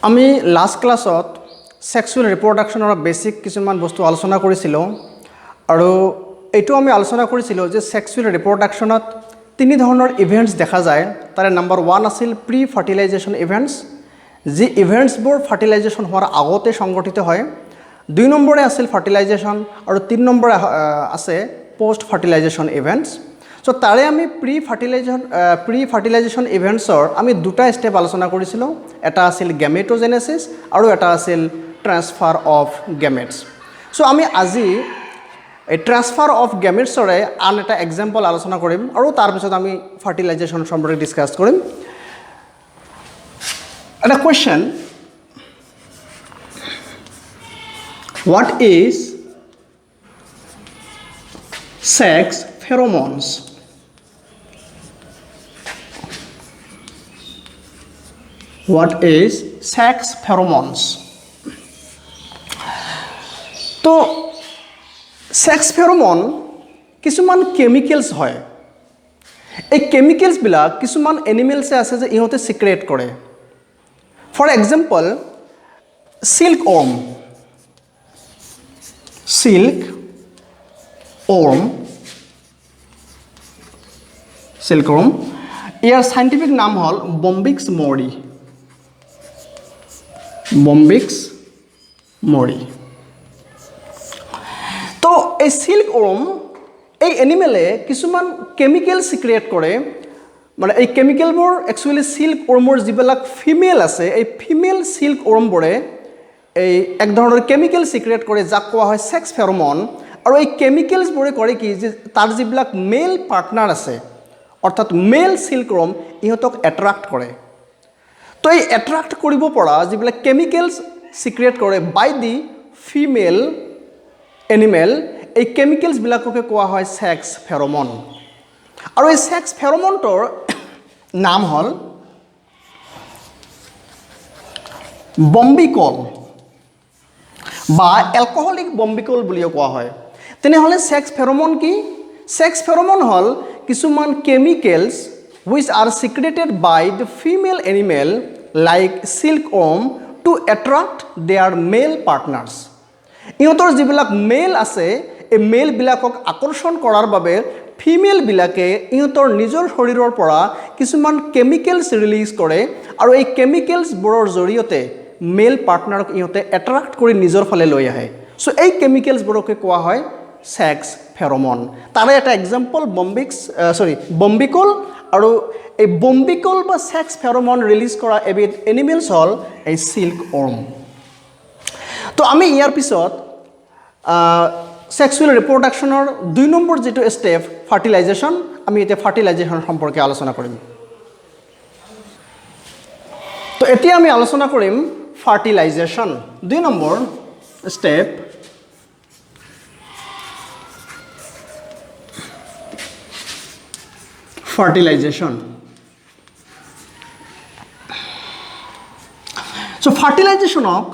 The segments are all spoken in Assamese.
আমি লাষ্ট ক্লাছত সেক্সুৱেল ৰিপ্ৰডাকশ্যনৰ বেছিক কিছুমান বস্তু আলোচনা কৰিছিলোঁ আৰু এইটো আমি আলোচনা কৰিছিলোঁ যে সেক্সুৱেল ৰিপ্ৰডাকশ্যনত তিনি ধৰণৰ ইভেণ্টছ দেখা যায়। তাৰে নাম্বাৰ 1 আছিল প্ৰি ফাৰ্টিলাইজেশ্যন ইভেণ্টছ, যি ইভেণ্টছবোৰ ফাৰ্টিলাইজেশ্যন হোৱাৰ আগতে সংঘটিত হয়। 2 নম্বৰে আছিল ফাৰ্টিলাইজেশ্যন আৰু 3 নম্বৰে আছে পোষ্ট ফাৰ্টিলাইজেশ্যন ইভেণ্টছ। চ' তাৰে আমি প্ৰি ফাৰ্টিলাইজেশ্যন ইভেণ্টছৰ আমি দুটা ষ্টেপ আলোচনা কৰিছিলোঁ। এটা আছিল গেমেটোজেনেচিছ আৰু এটা আছিল ট্ৰান্সফাৰ অফ গেমেটছ। চ' আমি আজি এই ট্ৰান্সফাৰ অফ গেমেটছৰে আন এটা এক্সাম্পল আলোচনা কৰিম আৰু তাৰপিছত আমি ফাৰ্টিলাইজেশ্যন সম্পৰ্কে ডিছকাছ কৰিম। এটা question, what is sex pheromones? What is sex pheromones? তো সেক্স ফেৰোমন কিছুমান কেমিকেলছ হয়। এই কেমিকেলছবিলাক কিছুমান এনিমেলছে আছে যে ইহঁতে সিক্ৰেট কৰে। ফৰ এক্সাম্পল সিল্ক ওৰ্ম, ইয়াৰ সাইণ্টিফিক নাম হ'ল বম্বিক্স মৰি। তো এই সিল্ক ওৰ্ম এই এনিমেলে কিছুমান কেমিকেল সিক্ৰেট কৰে। মানে এই কেমিকেলবোৰ একচুৱেলি সিল্ক ওৰ্মৰ যিবিলাক ফিমেল আছে, এই ফিমেল সিল্ক ওৰ্মবোৰে এই এক ধৰণৰ কেমিকেল সিক্ৰেট কৰে যাক কোৱা হয় সেক্স ফেৰোমন। আৰু এই কেমিকেলছবোৰে কৰে কি, যে তাৰ যিবিলাক মেল পাৰ্টনাৰ আছে অৰ্থাৎ মেল সিল্ক ওৰ্ম ইহঁতক এট্ৰাক্ট কৰে। তো এই এট্ৰাক্ট কৰিব পৰা যিবিলাক কেমিকেলছ সিক্ৰেট কৰে বাই দি ফিমেল এনিমেল, এই কেমিকেলছবিলাককে কোৱা হয় সেক্স ফেৰোমন। আৰু এই সেক্স ফেৰোমনটোৰ নাম হ'ল বম্বিকল বা এলকহলিক বম্বিকল বুলিও কোৱা হয়। তেনেহ'লে সেক্স ফেৰোমন কি? সেক্স ফেৰোমন হ'ল কিছুমান chemicals which are secreted by the female animal like silkworm to attract their male partners. ইহঁতৰ যিবিলাক মেল আছে এই মেলবিলাকক আকৰ্ষণ কৰাৰ বাবে ফিমেলবিলাকে ইহঁতৰ নিজৰ শৰীৰৰ পৰা কিছুমান কেমিকেলছ ৰিলিজ কৰে আৰু এই কেমিকেলছবোৰৰ জৰিয়তে মেল পাৰ্টনাৰক ইহঁতে এট্ৰাক্ট কৰি নিজৰ ফালে লৈ আহে। চ' এই কেমিকেলছবোৰকে কোৱা হয় সেক্স ফেৰোমন। তাৰে এটা এক্সাম্পল বম্বিকল। আৰু এই বম্বিকল বা সেক্স ফেৰোমন ৰিলিজ কৰা এবিধ এনিমেলছ হ'ল এই সিল্ক ওৰ্ম। তো আমি ইয়াৰ পিছত সেক্সুৱেল ৰিপ্ৰডাকশ্যনৰ 2 নম্বৰ যিটো ষ্টেপ ফাৰ্টিলাইজেশ্যন, আমি এতিয়া ফাৰ্টিলাইজেশ্যন সম্পৰ্কে আলোচনা কৰিম। তো এতিয়া আমি আলোচনা কৰিম ফাৰ্টিলাইজেশ্যন 2 নম্বৰ ষ্টেপ। ফাৰ্টিলাইজেশ্যন। চ' ফাৰ্টিলাইজেশ্যনক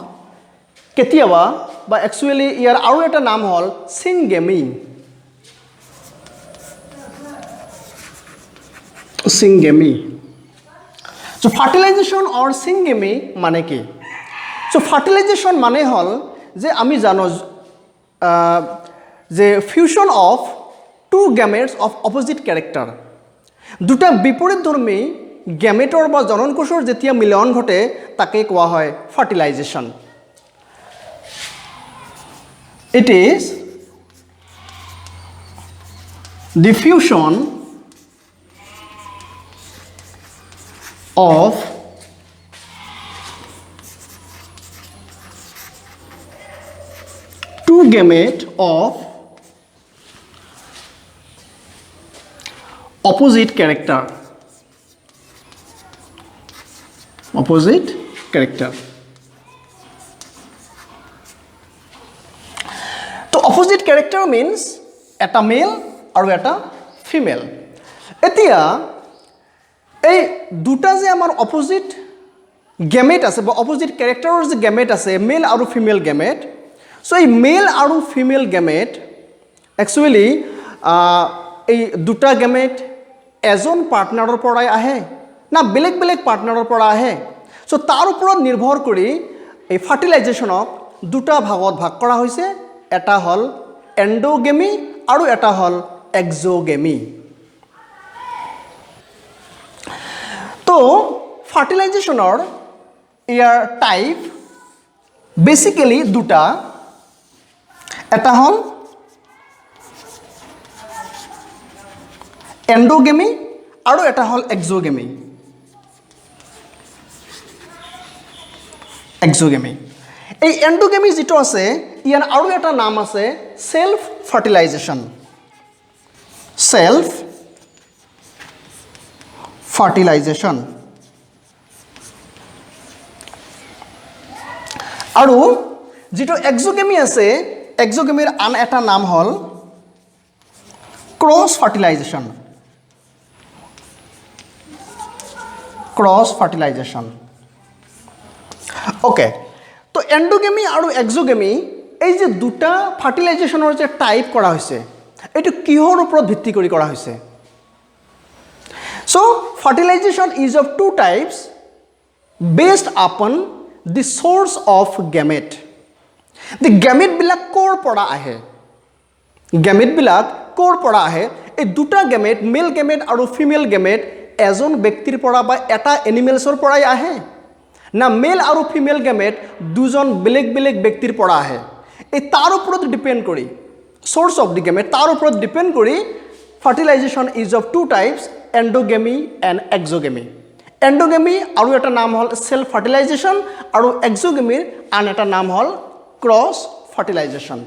কেতিয়াবা বা একচুৱেলি ইয়াৰ আৰু এটা নাম হ'ল সিংগেমি। চ' ফাৰ্টিলাইজেশ্যন অৰ সিংগেমি মানে কি? চ' ফাৰ্টিলাইজেশ্যন মানে হ'ল যে আমি জানো যে fusion of 2 gametes of opposite character, দুটা বিপৰীতধৰ্মী গেমেটৰ বা জননকোষৰ যেতিয়া মিলন ঘটে তাকে কোৱা হয় fertilisation. It is the fusion of two gamete of opposite character. তো অপোজিট কেৰেক্টাৰ মিনছ এটা মেল আৰু এটা ফিমেল। এতিয়া এই দুটা যে আমাৰ অপোজিট গেমেট আছে বা অপোজিট কেৰেক্টাৰৰ যে গেমেট আছে, মেল আৰু ফিমেল গেমেট। চ' এই মেল আৰু ফিমেল গেমেট একচুৱেলি এই দুটা গেমেট এজন পাৰ্টনাৰৰ পৰাই আহে না বেলেগ বেলেগ পাৰ্টনাৰৰ পৰা আহে? সো তাৰ ওপৰত নিৰ্ভৰ কৰি এই ফাৰ্টিলাইজেশ্যনক দুটা ভাগত ভাগ কৰা হৈছে এটা হ'ল এন্ডোগেমি আৰু এটা হ'ল এক্সোগেমি তো ফাৰ্টিলাইজেশ্যনৰ ইয়াৰ টাইপ বেসিক্যালি দুটা এটা হল এন্ডোগেমি আৰু এটা হল এক্সোগেমি এই এন্ডোগেমি যেটো আছে ইয়াৰ আৰু এটা নাম আছে সেলফ ফাৰ্টিলাইজেশ্যন আৰু যেটো এক্সোগেমি আছে এক্সোগেমিৰ আন এটা নাম হল ক্ৰছ ফাৰ্টিলাইজেশ্যন ওকে তো এন্ডোগেমি আৰু এক্সোগেমি এই যে দুটা ফাৰ্টিলাইজেশ্যনৰ যে টাইপ কৰা হৈছে এটো কিহৰ ওপৰত ভিত্তি কৰি কৰা হৈছে so fertilization is of two types based upon the source of gamete the gamete bilak kor pora ahe ei duta gamete male gamete aru female gamete ejon bektir pora ba eta animals or porai ahe na male aru female gamete dujon beleg bektir pora ahe ei tar uporot depend kori source of the gamete tar uporot depend kori fertilization is of two types endogamy and exogamy endogamy আৰু এটা নাম হল সেলফ ফাৰ্টিলাইজেশ্যন আৰু এক্সোগেমিৰ আন এটা নাম হল ক্ৰছ ফাৰ্টিলাইজেশ্যন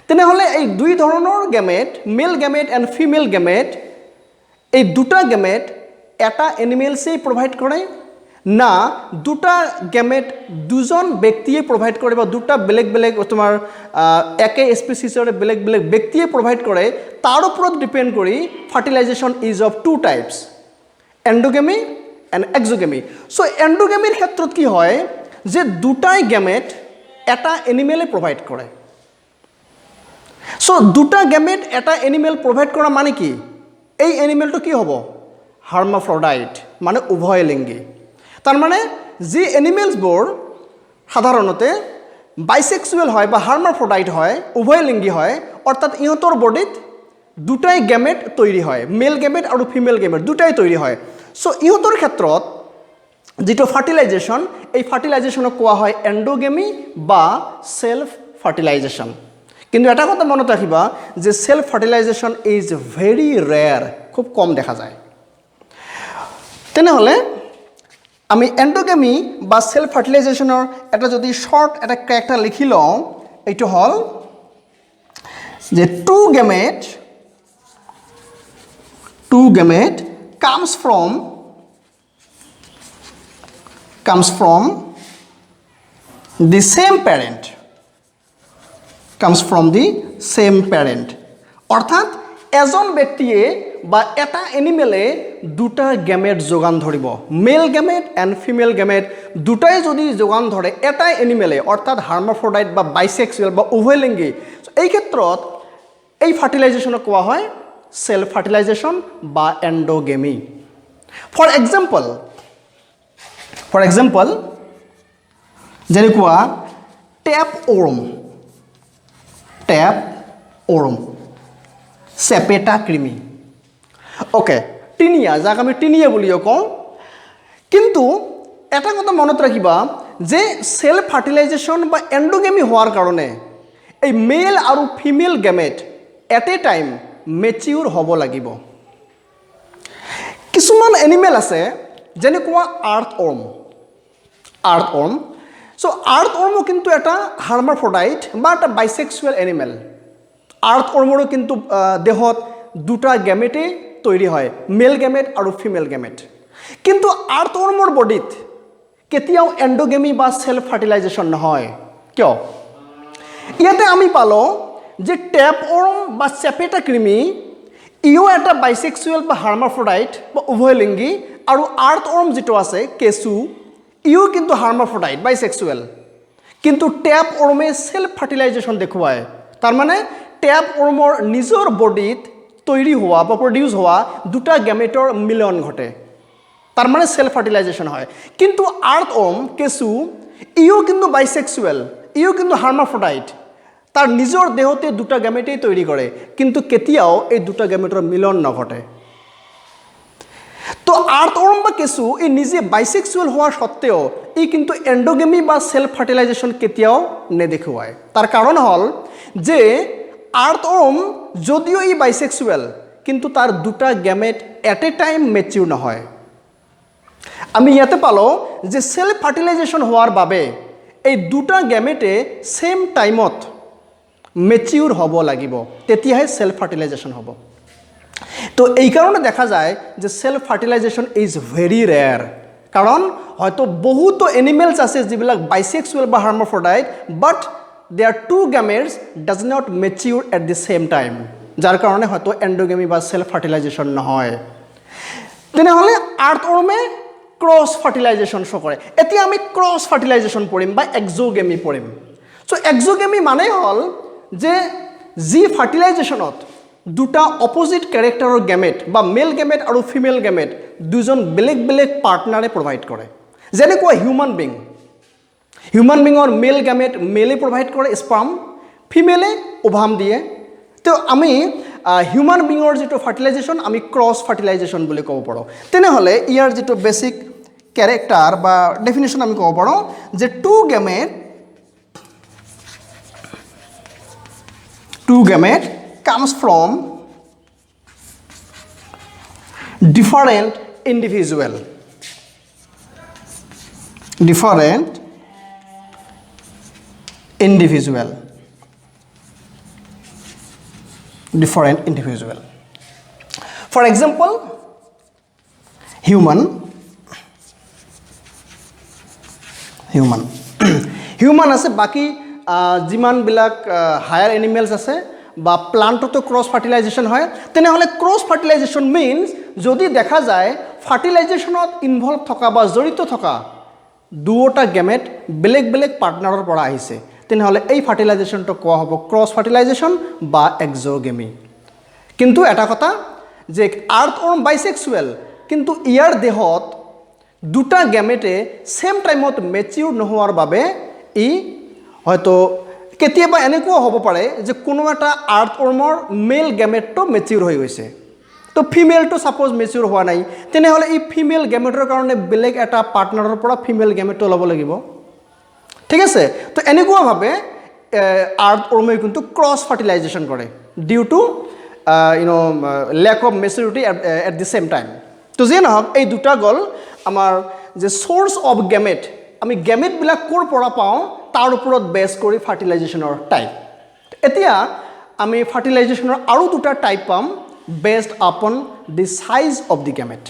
তেনেহলে এই দুই ধৰণৰ gamete male gamete and female gamete এই দুটা গেমেট এটা এনিমেলসে প্ৰভাইড কৰে না দুটা গেমেট দুজন ব্যক্তিয়ে প্ৰভাইড কৰে বা দুটা বেলেগ তোমাৰ একে স্পেচিছৰ বেলেগ ব্যক্তিয়ে প্ৰভাইড কৰে তাৰ ওপৰত ডিপেন্ড কৰি fertilisation is of two types endogamy and exogamy so এন্ডোগেমিৰ ক্ষেত্ৰত কি হয় যে দুটাই গেমেট এটা এনিমেলে প্ৰভাইড কৰে সো দুটা গেমেট এটা এনিমেল প্ৰভাইড কৰা মানে কি এই এনিমেলটো কি হ'ব হাৰ্মাফ্ৰডাইট মানে উভয়লিংগী তাৰ মানে যে এনিমেলসবোৰ সাধাৰণতে বাইসেক্সুৱেল হয় বা হাৰ্মাফ্ৰডাইট হয় উভয়লিংগী হয় অৰ্থাৎ ইহঁতৰ বডিত দুটাই গেমেট তৈৰি হয় মেল গেমেট আৰু ফিমেল গেমেট দুটাই তৈৰি হয় সো ইহঁতৰ ক্ষেত্ৰত যেটো ফাৰ্টিলাইজেশ্যন এই ফাৰ্টিলাইজেশ্যনক কোৱা হয় এন্ডোগেমি বা সেলফ ফাৰ্টিলাইজেশ্যন কিন্তু এটা কথা মনত ৰাখিবা যে self fertilisation is very rare খুব কম দেখা যায় তেনেহলে আমি এন্ডোগেমি বা সেলফ ফাৰ্টিলাইজেশ্যনৰ এটা যদি শৰ্ট এটা ক্যাৰেক্টাৰ লিখি লওঁ এইটো হল যে two gamete comes from the same parent অৰ্থাৎ এজন ব্যক্তিয়ে বা এটা এনিমেলে দুটা গেমেট যোগান ধৰিব মেল গেমেট এণ্ড ফিমেল গেমেট দুটাই যদি যোগান ধৰে এটা এনিমেলে অৰ্থাৎ হাৰ্মাফ্ৰডাইট বা বাইসেক্সুৱেল বা উভয়লিংগী এই ক্ষেত্ৰত এই ফাৰ্টিলাইজেশ্যনক কোৱা হয় সেলফ ফাৰ্টিলাইজেশ্যন বা এন্ডোগেমি ফৰ এক্সাম্পল যেনেকুৱা টেপ ওৰ্ম চেপেটা কৃমি ওকে টিনিয়া যাক আমি টিনিয়া বুলিও কওঁ কিন্তু এটা কথা মনত ৰাখিবা যে সেলফ ফাৰ্টিলাইজেশ্যন বা এন্ডোগেমি হোৱাৰ কাৰণে এই মেল আৰু female gamete at A time mature হ'ব লাগিব কিছুমান এনিমেল আছে যেনেকুৱা আৰ্থৱৰ্ম সো আৰ্থৱৰ্মো কিন্তু এটা হাৰ্মাফ্ৰডাইট বা এটা বাইসেক্সুৱেল এনিমেল আৰ্থৱৰ্মৰো কিন্তু দেহত দুটা গেমেটে তৈৰি হয় মেল গেমেট আৰু ফিমেল গেমেট কিন্তু আৰ্থৱৰ্মৰ বডিত কেতিয়াও এন্ডোগেমি বা সেলফ ফাৰ্টিলাইজেশ্যন নহয় কিয় ইয়াতে আমি পালো যে টেপওৰ্ম বা চেপেটা কৃমি ইও এটা বাইসেক্সুৱেল বা হাৰ্মাফ্ৰডাইট বা উভয়লিংগী আৰু আৰ্থৱৰ্ম যেটো আছে কেঁচু ইও কিন্তু হাৰ্মাফ্ৰডাইট বাইসেক্সুৱেল কিন্তু টেপওৰ্মে সেলফ ফাৰ্টিলাইজেশ্যন দেখুৱায় তাৰ মানে টেপওৰ্মৰ নিজৰ বডিত তৈৰি হওয়া বা প্ৰডিউস হওয়া দুটা গ্যামেটৰ মিলন ঘটে তাৰ মানে সেলফ ফাৰ্টিলাইজেশন হয়। কিন্তু আৰ্থওয়াৰ্ম কেঁচু ইও কিন্তু বাইসেক্সুৱেল, ইও কিন্তু হাৰ্মাফ্ৰডাইট, তাৰ নিজৰ দেহতে দুটা গ্যামেটেই তৈৰি কৰে, কিন্তু কেতিয়াও এই দুটা গ্যামেটৰ মিলন নঘটে। তো আৰ্থওয়াৰ্ম বা কেঁচু এই নিজে বাইসেক্সুৱেল হওয়া সত্ত্বেও ই কিন্তু এন্ডোগেমি বা সেলফ ফাৰ্টিলাইজেশন কেতিয়াও নেদেখুৱায়। তাৰ কাৰণ হল যে আৰ্থওয়াৰ্ম যদিও ই বাইসেক্সুৱেল কিন্তু তার দুটা gamete at A time mature নহয়। আমি ইয়াতে পালোঁ যে সেলফ ফার্টিলাইজেশন হওয়ার বাবে এই দুটা গ্যামেটে সেম টাইমত মেচিউর হব লাগিব, তেতিয়াহে সেলফ ফার্টিলাইজেশন হব। তো এই কারণে দেখা যায় যে self fertilisation is very rare, কারণ হয়তো বহুতো এনিমেলস আছে যিবিলাক বাইসেক্সুৱেল বা hermaphrodite, but their two gametes does not mature at the same time, যার কারণে হয়তো এন্ডোগেমি বা সেলফ ফার্টিলাইজেশন নহয়। তেনেহ'লে আৰ্থওয়াৰ্মে ক্ৰছ ফাৰ্টিলাইজেশন শ্ব কৰে। এতিয়া আমি ক্ৰছ ফাৰ্টিলাইজেশন পঢ়িম বা এক্সোগেমি পঢ়িম। চ' এক্সোগেমি মানে হ'ল যে যি ফাৰ্টিলাইজেশনত দুটা অপোজিট ক্যাৰেক্টাৰৰ গেমেট বা মেল গেমেট আৰু ফিমেল গেমেট দুজন বেলেগ বেলেগ পাৰ্টনাৰে প্ৰভাইড কৰে। যেনেকুৱা হিউম্যান বিং, হিউম্যান বিঙৰ মেল গেমেট মেলে প্ৰভাইড কৰে স্পাৰ্ম, ফিমেলে ওভাম দিয়ে। তো আমি হিউম্যান বিঙৰ যিটো ফাৰ্টিলাইজেশন আমি ক্ৰছ ফাৰ্টিলাইজেশন বুলি ক'ব পাৰোঁ। তেনেহ'লে ইয়াৰ যিটো বেছিক ক্যাৰেক্টাৰ বা ডেফিনেশ্যন আমি ক'ব পাৰোঁ যে two gamete comes from different individual for example human আছে, বাকি যিমানবিলাক হায়াৰ এনিমেলছ আছে বা প্লান্টতো ক্ৰছ ফাৰ্টিলাইজেশন হয়। তেনেহ'লে ক্ৰছ ফাৰ্টিলাইজেশন মিনছ যদি দেখা যায় ফাৰ্টিলাইজেশনত ইনভলভ থকা বা জড়িত থকা দুটা গেমেট বেলেগ বেলেগ পাৰ্টনাৰৰ পৰা আহিছে, তেনেহ'লে এই ফাৰ্টিলাইজেশনটো কোৱা হ'ব ক্ৰছ ফাৰ্টিলাইজেশন বা এক্সোগেমি। কিন্তু এটা কথা যে আৰ্থওয়াৰ্ম বাইসেক্সুৱেল, কিন্তু ইয়াৰ দেহত দুটা গেমেটে সেম টাইমত মেচিউৰ নোহোৱাৰ বাবে ই হয়তো কেতিয়াবা এনেকুৱাও হ'ব পাৰে যে কোনো এটা আৰ্থওয়াৰ্মৰ মেল গেমেটটো মেচিউৰ হৈ গৈছে, তো ফিমেলটো ছাপ'জ মেচিউৰ হোৱা নাই, তেনেহ'লে এই ফিমেল গেমেটৰ কাৰণে বেলেগ এটা পাৰ্টনাৰৰ পৰা ফিমেল গেমেটটো ল'ব লাগিব। ঠিক আছে, তো এনেকুৱাভাৱে আৰ্থওয়াৰ্মে কিন্তু ক্ৰছ ফাৰ্টিলাইজেশন কৰে due to lack of maturity at the same time. তো যিয়ে নহওক এই দুটা গ'ল আমাৰ যে সোৰ্স অফ গেমেট, আমি গেমেটবিলাক ক'ৰ পৰা পাওঁ তাৰ ওপৰত বেছ কৰি ফাৰ্টিলাইজেশনৰ টাইপ। এতিয়া আমি ফাৰ্টিলাইজেশনৰ আৰু দুটা টাইপ পাম based upon the size of the gamete.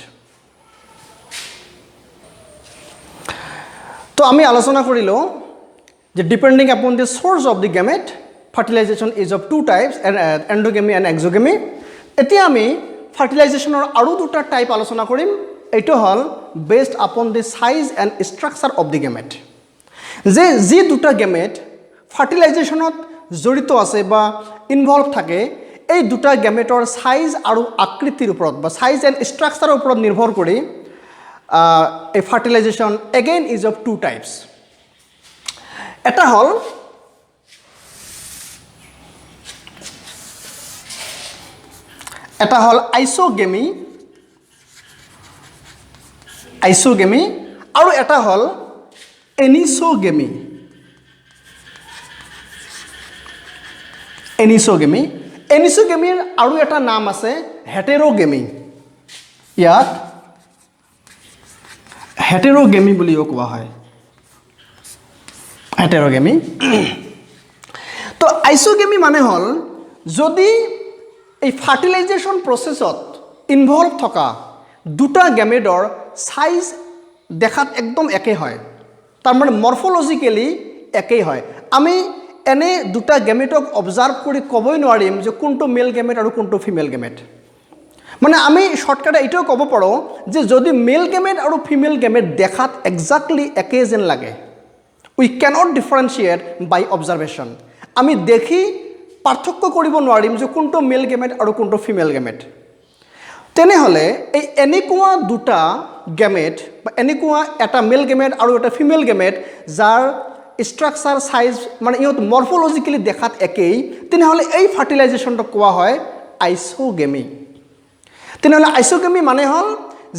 তো আমি আলোচনা কৰিলোঁ যে depending upon the source of the gamete fertilisation is of two types, endogamy and exogamy. এতিয়া আমি ফাৰ্টিলাইজেশনৰ আৰু দুটা টাইপ আলোচনা কৰিম। এইটো হ'ল based upon the size and structure of the gamete, যে যি দুটা গেমেট ফাৰ্টিলাইজেশনত জড়িত আছে বা ইনভলভ থাকে, এই দুটা গেমেটৰ সাইজ আৰু আকৃতিৰ ওপৰত বা সাইজ এণ্ড ষ্ট্ৰাকচাৰৰ ওপৰত নিৰ্ভৰ কৰি এই fertilisation again is of two types. এটা হ'ল আইসোগেমি আৰু এটা হ'ল এনিসোগেমি। এনিসোগেমিৰ আৰু এটা নাম আছে হেটেৰোগেমি। ইয়াক হেটেৰোগেমি বুলিও কোৱা হয়, হেটেৰোগেমি। তো আইসোগেমি মানে হ'ল যদি এই ফাৰ্টিলাইজেশন প্ৰচেছত ইনভলভ থকা দুটা গেমেটৰ সাইজ দেখাত একদম একে হয়, তাৰ মানে মৰ্ফোলজিক্যালি একেই হয়। আমি এনে দুটা গেমেটক অবজাৰ্ভ কৰি ক'বই নোৱাৰিম যে কোনটো মেল গেমেট আৰু কোনটো ফিমেল গেমেট। মানে আমি শৰ্টকাটে এইটোও ক'ব পাৰোঁ যে যদি মেল গেমেট আৰু ফিমেল গেমেট দেখাত এক্সাক্টলি একে যেন লাগে, উই ক্যানট ডিফাৰেন্সিয়েট বাই অবজাৰভেশ্যন। আমি দেখি পাৰ্থক্য কৰিব নোৱাৰিম যে কোনটো মেল গেমেট আৰু কোনটো ফিমেল গেমেট। তেনেহ'লে এই এনেকুৱা দুটা গেমেট বা এনেকুৱা এটা মেল গেমেট আৰু এটা ফিমেল গেমেট যাৰ ষ্ট্ৰাকচাৰ সাইজ মানে ইহঁত মৰ্ফোলজিক্যালি দেখাত একেই, তেনেহ'লে এই ফাৰ্টিলাইজেশ্যনটো কোৱা হয় আইসোগেমি। তেনেহ'লে আইসোগেমি মানে হ'ল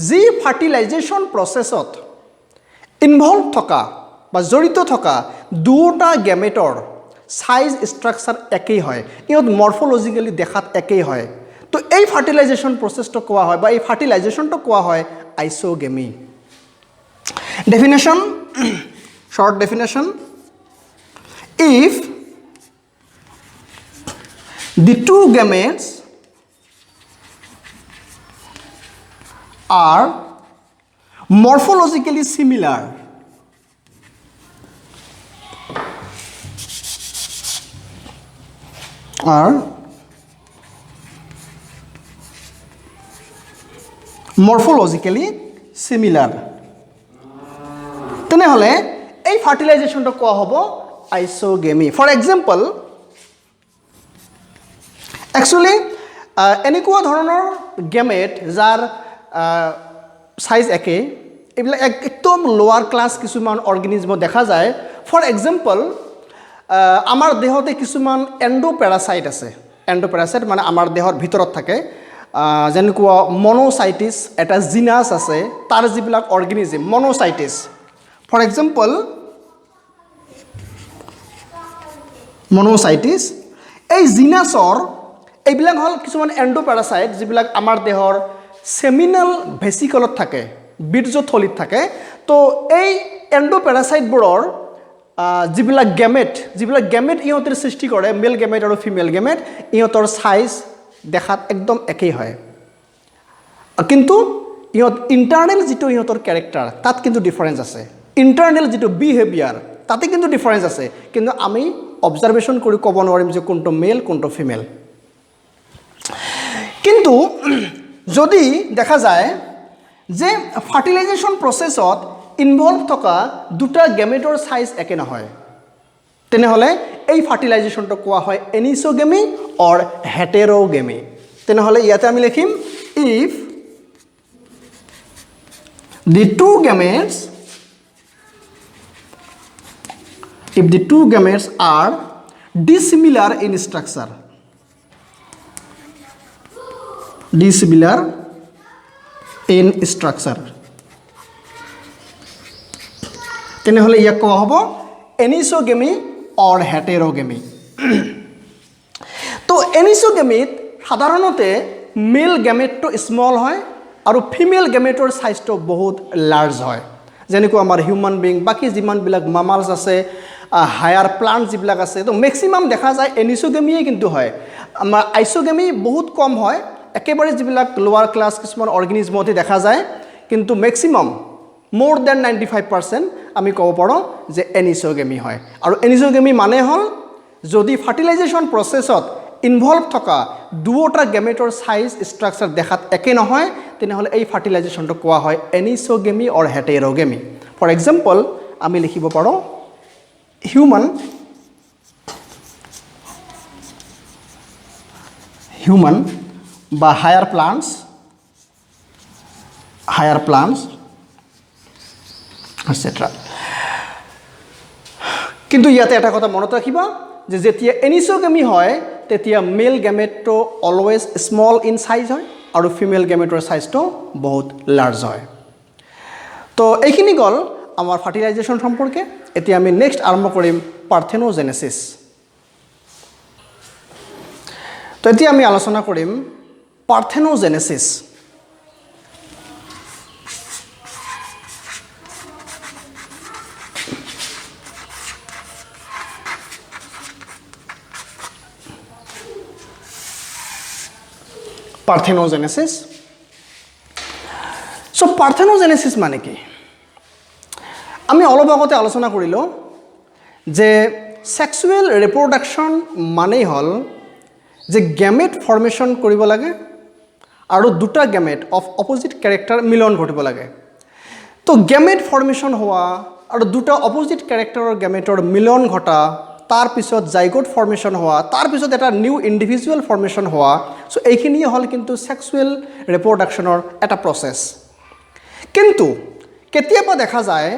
যি ফাৰ্টিলাইজেশ্যন প্ৰচেছত ইনভলভ থকা বা জড়িত থকা দুটা গেমেটৰ সাইজ ষ্ট্ৰাকচাৰ একেই হয়, ইহঁত মৰ্ফোলজিক্যালি দেখাত একেই হয়। তো এই ফাৰ্টিলাইজেশ্যন প্ৰচেছটো কোৱা হয় বা এই ফাৰ্টিলাইজেশ্যনটো কোৱা হয় isogamy. Definition, short definition: if the two gametes are morphologically similar, তেনেহ'লে এই ফাৰ্টিলাইজেশ্যনটো কোৱা হ'ব আইসোগেমি। ফৰ এক্সাম্পল, একচুৱেলি এনেকুৱা ধৰণৰ গেমেট যাৰ সাইজ একে, এইবিলাক একদম লোৱাৰ ক্লাছ কিছুমান অৰ্গেনিজম দেখা যায়। ফৰ এক্সাম্পল, আমাৰ দেহতে কিছুমান এণ্ডোপেৰাচাইট আছে। এণ্ডোপেৰাচাইট মানে আমাৰ দেহৰ ভিতৰত থাকে, যেনেকুৱা মনোচাইটিছ এটা জিনাছ আছে, তাৰ যিবিলাক অৰ্গেনিজম মনোচাইটিছ। ফৰ এক্সাম্পল, মনোচাইটিছ এই জিনাছৰ এইবিলাক হ'ল কিছুমান এণ্ডোপেৰাচাইট যিবিলাক আমাৰ দেহৰ সেমিনাল ভেচিকলত থাকে, বীৰ্যথলীত থাকে। তো এই এণ্ডোপেৰাচাইটবোৰৰ যিবিলাক গেমেট ইহঁতৰ সৃষ্টি কৰে, মেল গেমেট আৰু ফিমেল গেমেট, ইহঁতৰ সাইজ দেখাত একদম একেই হয়, কিন্তু ইণ্টাৰনেল যিটো ইহঁতৰ কেৰেক্টাৰ তাত কিন্তু ডিফাৰেঞ্চ আছে। ইণ্টাৰনেল যিটো বিহেভিয়াৰ তাতে কিন্তু ডিফাৰেঞ্চ আছে, কিন্তু আমি অবজাৰভেশ্যন কৰি ক'ব নোৱাৰিম যে কোনটো মেল কোনটো ফিমেল। কিন্তু যদি দেখা যায় যে ফাৰ্টিলাইজেশ্যন প্ৰচেছত ইনভলভ থকা দুটা গেমেটৰ সাইজ একে নহয়, তেনেহ'লে এই ফাৰ্টিলাইজেশ্যনটো কোৱা হয় এনিসোগেমি অৰ হেটেৰোগেমি। তেনেহ'লে ইয়াতে আমি লিখিম if the two gametes are dissimilar in structure, তেনেহ'লে ইয়াক কোৱা হ'ব এনিসোগেমি অৰ হেটেৰোগেমি। তো এনিসোগেমিত সাধাৰণতে মেল গেমেটটো স্মল হয় আৰু ফিমেল গেমেটৰ সাইজটো বহুত লাৰ্জ হয়, যেনেকুৱা আমাৰ হিউম্যান বিং, বাকী যিমানবিলাক মামালছ আছে, হায়াৰ প্লাণ্ট যিবিলাক আছে, তো মেক্সিমাম দেখা যায় এনিসোগেমিয়ে কিন্তু হয়। আমাৰ আইসোগেমি বহুত কম হয়, একেবাৰে যিবিলাক লোৱাৰ ক্লাছ কিছুমান অৰ্গেনিজমতে দেখা যায়, কিন্তু মেক্সিমাম মোৰ দেন 95% আমি ক'ব পাৰোঁ যে এনিসোগেমি হয়। আৰু এনিসোগেমি মানে হ'ল যদি ফাৰ্টিলাইজেশ্যন প্ৰচেছত ইনভলভ থকা দুটা গেমেটৰ সাইজ ষ্ট্ৰাকচাৰ দেখাত একে নহয়, তেনেহ'লে এই ফাৰ্টিলাইজেশ্যনটো কোৱা হয় এনিসোগেমি অৰ হেটেৰোগেমি। ফৰ এক্সাম্পল, আমি লিখিব পাৰোঁ হিউম্যান বা হায়াৰ প্লান্টস এটসেট্ৰা। কিন্তু ইয়াতে এটা কথা মনত ৰাখিবা যে যেতিয়া এনিসোগেমি হয় তেতিয়া মেল গেমেটটো অলৱেজ স্মল ইন সাইজ হয় আৰু ফিমেল গেমেটৰ সাইজটো বহুত লাৰ্জ হয়। তো এইখিনি গ'ল আমাৰ ফাৰ্টিলাইজেশ্যন সম্পৰ্কে। এতিয়া আমি নেক্সট আৰম্ভ কৰিম পাৰ্থেনোজেনেচিছ। তো এতিয়া আমি আলোচনা কৰিম পাৰ্থেনোজেনেচিছ। পাৰ্থেনোজেনেচিছ। সো পাৰ্থেনোজেনেচিছ মানে কি? আমি অলপ আগতে আলোচনা কৰিলোঁ যে সেক্সুৱেল ৰিপ্ৰডাকশ্যন মানেই হ'ল যে গেমেট ফৰ্মেশ্যন কৰিব লাগে আৰু দুটা গেমেট অফ অপজিট কেৰেক্টাৰ মিলন ঘটিব লাগে। তো গেমেট ফৰ্মেশ্যন হোৱা আৰু দুটা অপজিট কেৰেক্টাৰৰ গেমেটৰ মিলন ঘটা তাৰ পিছত জাইগোট ফৰ্মেশ্যন হোৱা, তাৰ পিছত এটা নিউ ইণ্ডিভিজুৱেল ফৰ্মেশ্যন হোৱা। চ' এইখিনিয়ে হ'ল কিন্তু ছেক্সুৱেল ৰিপ্ৰডাকশ্যনৰ এটা প্ৰচেছ। কিন্তু কেতিয়াবা দেখা যায়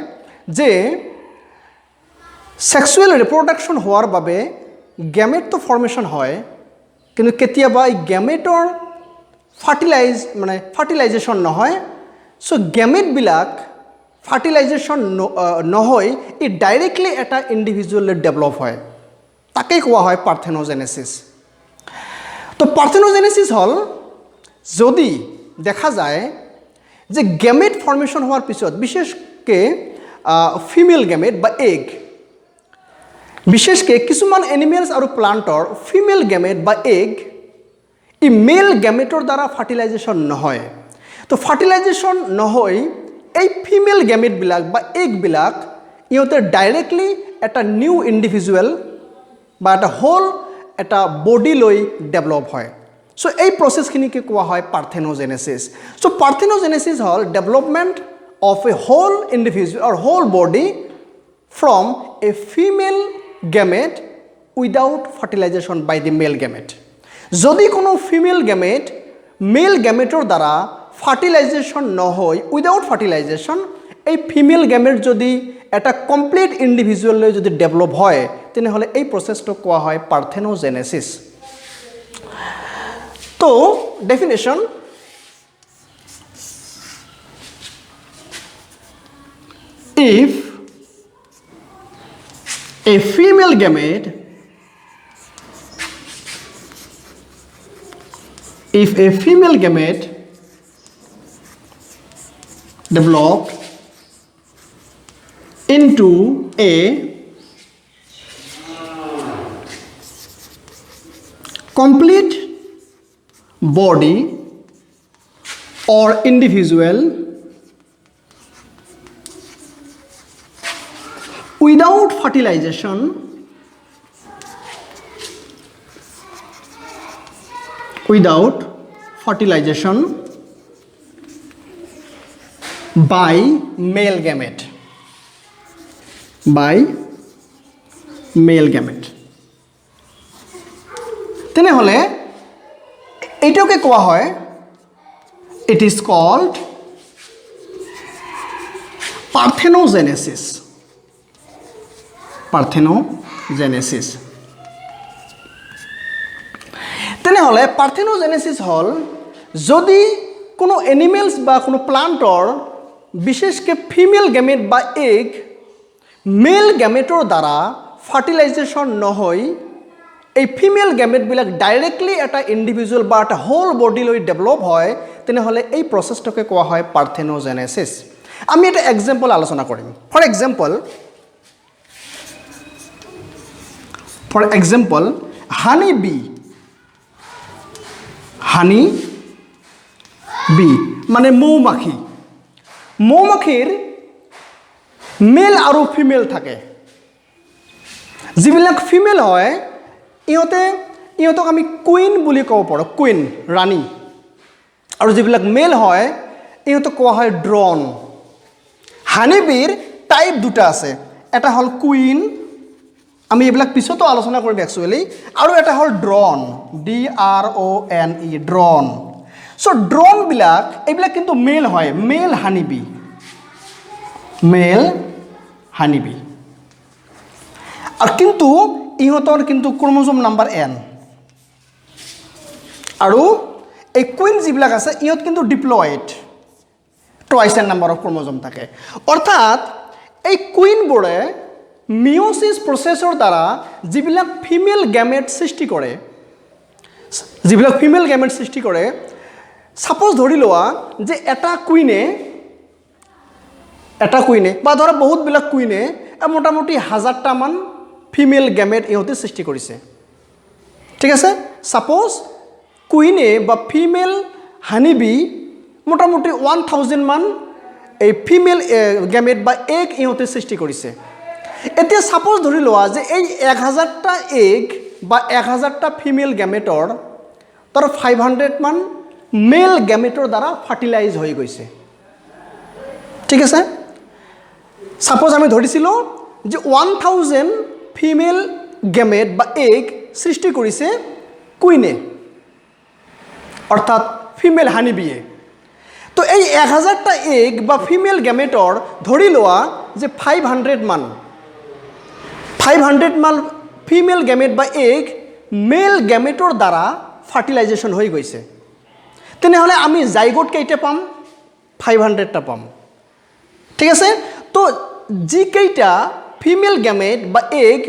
যে ছেক্সুৱেল ৰিপ্ৰডাকশ্যন হোৱাৰ বাবে গেমেটটো ফৰ্মেশ্যন হয়, কিন্তু কেতিয়াবা এই গেমেটৰ ফাৰ্টিলাইজেশ্যন নহয়। চ' গেমেটবিলাক ফাৰ্টিলাইজেশ্যন নহয়, ই ডাইৰেক্টলি এটা ইণ্ডিভিজুৱেলত ডেভেলপ হয়, তাকেই কোৱা হয় পাৰ্থেনোজেনেচিছ। তো পাৰ্থেনোজেনেচিছ হ'ল যদি দেখা যায় যে গেমেট ফৰ্মেশ্যন হোৱাৰ পিছত বিশেষকৈ ফিমেল গেমেট বা এগ, বিশেষকৈ কিছুমান এনিমেলছ আৰু প্লাণ্টৰ ফিমেল গেমেট বা এগ ই মেল গেমেটৰ দ্বাৰা ফাৰ্টিলাইজেশ্যন নহয়। তো ফাৰ্টিলাইজেশ্যন নহয় এই ফিমেল গেমেটবিলাক বা এগবিলাক ইহঁতে ডাইৰেক্টলি এটা নিউ ইণ্ডিভিজুৱেল বা এটা হোল এটা বডি লৈ ডেভেলপ হয়। চ' এই প্ৰচেছখিনিকে কোৱা হয় পাৰ্থেনোজেনেচিছ। চ' পাৰ্থেনোজেনেচিছ হ'ল development of a whole individual or whole body from a female gamete without fertilization by the male gamete. যদি কোনো ফিমেল গেমেট মেল গেমেটৰ দ্বাৰা ফাৰ্টিলাইজেশ্যন নহয়, উইদাউট ফাৰ্টিলাইজেশ্যন, এই ফিমেল গেমেট যদি এটা কমপ্লিট ইণ্ডিভিজুৱেললৈ যদি ডেভেলপ হয়, তেনেহ'লে এই প্ৰচেছটো কোৱা হয় পাৰ্থেনোজেনেচিছ। তো definition, if a female gamete developed into a complete body or individual without fertilization by male gamete তেনেহ'লে এইটোকে কোৱা হয়, ইট ইজ কল্ড পাৰ্থেনোজেনেচিছ। তেনেহ'লে পাৰ্থেনোজেনেচিছ হ'ল যদি কোনো এনিমেলছ বা কোনো প্লাণ্টৰ বিশেষকৈ ফিমেল গেমেট বা এগ মেল গেমেটৰ দ্বাৰা ফাৰ্টিলাইজেশ্যন নহয়, এই ফিমেল গেমেটবিলাক ডাইৰেক্টলি এটা ইণ্ডিভিজুৱেল বা এটা হোল বডিলৈ ডেভেলপ হয়, তেনেহ'লে এই প্ৰচেছটোকে কোৱা হয় পাৰ্থেনোজেনেচিছ। আমি এটা এক্সাম্পল আলোচনা কৰিম। ফৰ এক্সাম্পল হানি বি মানে মৌমাখিৰ মেল আৰু ফিমেল থাকে। যিবিলাক ফিমেল হয় ইহঁতক আমি কুইন বুলি ক'ব পাৰোঁ, কুইন ৰাণী। আৰু যিবিলাক মেল হয় ইহঁতক কোৱা হয় ড্ৰন। হানিবিৰ টাইপ দুটা আছে, এটা হ'ল কুইন, আমি এইবিলাক পিছতো আলোচনা কৰিম একচুৱেলি, আৰু এটা হ'ল ড্ৰন, DRONE, ড্ৰন। চ' ড্ৰনবিলাক এইবিলাক কিন্তু মেল হয়, মেল হানিবি। আৰু কিন্তু ইহঁতৰ কিন্তু ক্ৰম'জম নাম্বাৰ N। আৰু এই কুইন যিবিলাক আছে ইহঁত কিন্তু diploid, twice N number of chromosome থাকে। অৰ্থাৎ এই কুইনবোৰে মিঅ'চিছ প্ৰচেছৰ দ্বাৰা যিবিলাক ফিমেল গেমেট সৃষ্টি কৰে, ছাপ'জ ধৰি লোৱা যে এটা কুইনে বা ধৰা বহুতবিলাক কুইনে মোটামুটি 1000টামান ফিমেল গেমেট ইহঁতে সৃষ্টি কৰিছে, ঠিক আছে। ছাপ'জ কুইনে বা ফিমেল হানিবি মোটামুটি 1000মান এই ফিমেল গেমেট বা এগ ইহঁতে সৃষ্টি কৰিছে। এতিয়া ছাপ'জ ধৰি লোৱা যে এই 1000টা এগ বা 1000টা ফিমেল গেমেটৰ তাৰ 500মান মেল গেমেটৰ দ্বাৰা ফাৰ্টিলাইজ হৈ গৈছে, ঠিক আছে। ছাপ'জ আমি ধৰিছিলোঁ যে 1000 ফিমেল গেমেট বা এগ সৃষ্টি কৰিছে কুইনে, অৰ্থাৎ ফিমেল হানি বিয়ে। তো এই 1000টা এগ বা ফিমেল গেমেটৰ ধৰি লোৱা যে 500 মান ফিমেল গেমেট বা এগ মেল গেমেটৰ দ্বাৰা ফাৰ্টিলাইজেশ্যন হৈ গৈছে, তেনেহ'লে আমি জাইগোট কেইটা পাম? 500টা পাম। ঠিক আছে, তো যিকেইটা ফিমেল গেমেট বা এগ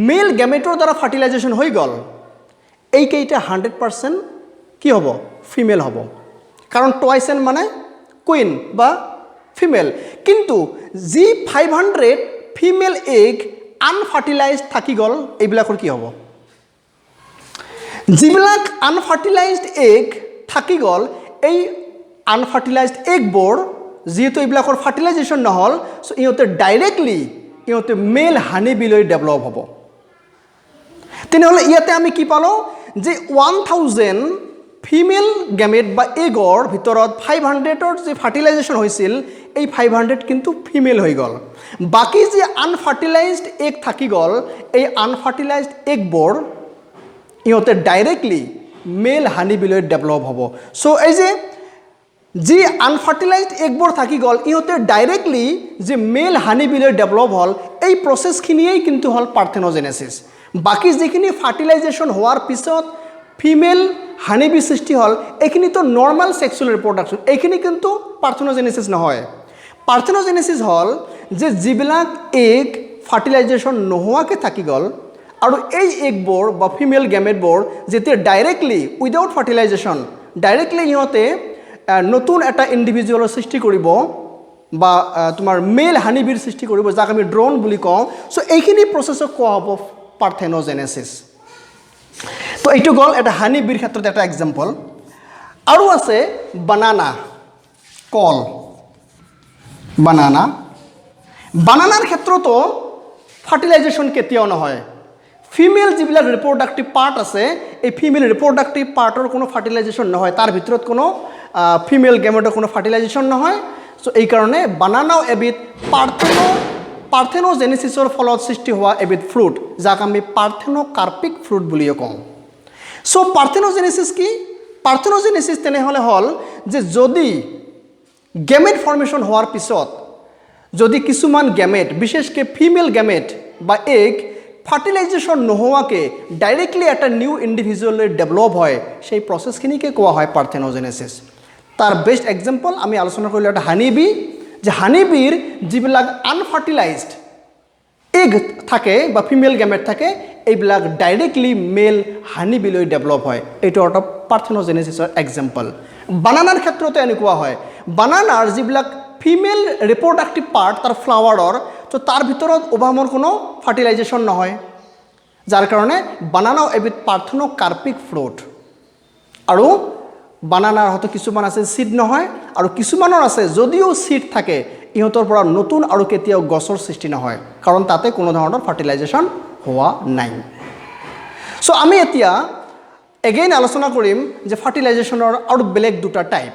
মেল গেমেটৰ দ্বাৰা ফাৰ্টিলাইজেশ্যন হৈ গ'ল, এইকেইটা 100% কি হ'ব? ফিমেল হ'ব, কাৰণ টুৱাইছ এন মানে কুইন বা ফিমেল। কিন্তু যি 500 ফিমেল এগ আনফাৰ্টিলাইজড থাকি গ'ল, এইবিলাকৰ কি হ'ব? যিবিলাক আনফাৰ্টিলাইজড এগ থাকি গ'ল, এই আনফাৰ্টিলাইজড এগবোৰ যিহেতু এইবিলাকৰ ফাৰ্টিলাইজেশ্যন নহ'ল, চ' ইহঁতে ডাইৰেক্টলি মেল হানি বিলৈ ডেভেলপ হ'ব। তেনেহ'লে ইয়াতে আমি কি পালোঁ যে 1000 ফিমেল গেমেট বা এগৰ ভিতৰত 500ৰ যি ফাৰ্টিলাইজেশ্যন হৈছিল, এই 500 কিন্তু ফিমেল হৈ গ'ল। বাকী যি আনফাৰ্টিলাইজড এগ থাকি গ'ল, এই আনফাৰ্টিলাইজড এগবোৰ ইহঁতে ডাইৰেক্টলি মেল হানি বিলৈ ডেভেলপ হ'ব। চ' এই যে যি আনফাৰ্টিলাইজড এগবোৰ থাকি গ'ল, ইহঁতে ডাইৰেক্টলি যে মেল হানি বিলৈ ডেভেলপ হ'ল, এই প্ৰচেছখিনিয়েই কিন্তু হ'ল পাৰ্থেন'জেনেছিছ। বাকী যিখিনি ফাৰ্টিলাইজেশ্যন হোৱাৰ পিছত ফিমেল হানি বি সৃষ্টি হ'ল, এইখিনিতো নৰ্মেল ছেক্সুৱেল ৰিপ্ৰডাকশ্যন, এইখিনি কিন্তু পাৰ্থেন'জেনেছিছ নহয়। পাৰ্থেন'জেনেছিছ হ'ল যে যিবিলাক এগ ফাৰ্টিলাইজেশ্যন নোহোৱাকৈ থাকি গ'ল, আৰু এই এগবোৰ বা ফিমেল গেমেটবোৰ যেতিয়া ডাইৰেক্টলি উইদাউট ফাৰ্টিলাইজেশ্যন ডাইৰেক্টলি ইহঁতে নতুন এটা ইণ্ডিভিজুৱেলৰ সৃষ্টি কৰিব বা তোমাৰ মেল হানিবিৰ সৃষ্টি কৰিব, যাক আমি ড্ৰোন বুলি কওঁ। চ' এইখিনি প্ৰচেছক কোৱা হ'ব পাৰ্থেন'জেনেছিছ। তো এইটো গ'ল এটা হানিবিৰ ক্ষেত্ৰত এটা এক্সাম্পল। আৰু আছে বানানা, কল। বানানাৰ ক্ষেত্ৰতো ফাৰ্টিলাইজেশ্যন কেতিয়াও নহয়। ফিমেল যিবিলাক ৰিপ্ৰডাক্টিভ পাৰ্ট আছে, এই ফিমেল ৰিপ্ৰডাক্টিভ পাৰ্টৰ কোনো ফাৰ্টিলাইজেশ্যন নহয়, তাৰ ভিতৰত কোনো ফিমেল গেমেটৰ কোনো ফাৰ্টিলাইজেশ্যন নহয়। চ' এইকাৰণে বানানাও এবিধ পাৰ্থেন'জেনেছিছৰ ফলত সৃষ্টি হোৱা এবিধ ফ্ৰুট, যাক আমি পাৰ্থেন'কাৰ্পিক ফ্ৰুট বুলিও কওঁ। চ' পাৰ্থেন'জেনেছিছ কি? পাৰ্থেন'জেনেছিছ তেনেহ'লে হ'ল যে যদি গেমেট ফৰ্মেশ্যন হোৱাৰ পিছত যদি কিছুমান গেমেট, বিশেষকৈ ফিমেল গেমেট বা এগ ফাৰ্টিলাইজেশ্যন নোহোৱাকৈ ডাইৰেক্টলি এটা নিউ ইণ্ডিভিজুৱেললৈ ডেভেলপ হয়, সেই প্ৰচেছখিনিকে কোৱা হয় পাৰ্থেন'জেনেছিছ। তাৰ বেষ্ট এক্সাম্পল আমি আলোচনা কৰিলোঁ এটা হানিবি, যে হানিবিৰ যিবিলাক আনফাৰ্টিলাইজড এগ থাকে বা ফিমেল গেমেট থাকে, এইবিলাক ডাইৰেক্টলি মেল হানিবিলৈ ডেভেলপ হয়। এইটো এটা পাৰ্থেন'জেনেছিছৰ এক্সাম্পল। বানানাৰ ক্ষেত্ৰতো এনেকুৱা হয়। বানানাৰ যিবিলাক ফিমেল ৰিপ্ৰডাক্টিভ পাৰ্ট তাৰ ফ্লাৱাৰৰ, তো তাৰ ভিতৰত ওবামৰ কোনো ফাৰ্টিলাইজেশ্যন নহয়, যাৰ কাৰণে বানানাও এবিধ পাৰ্থেন'কাৰ্পিক ফ্ৰুট। আৰু বানানাৰ হয়তো কিছুমান আছে চিড নহয়, আৰু কিছুমানৰ আছে যদিও চিড থাকে, ইহঁতৰ পৰা নতুন আৰু কেতিয়াও গছৰ সৃষ্টি নহয়, কাৰণ তাতে কোনো ধৰণৰ ফাৰ্টিলাইজেশ্যন হোৱা নাই। চ' আমি এতিয়া এগেইন আলোচনা কৰিম যে ফাৰ্টিলাইজেশ্যনৰ আৰু বেলেগ দুটা টাইপ।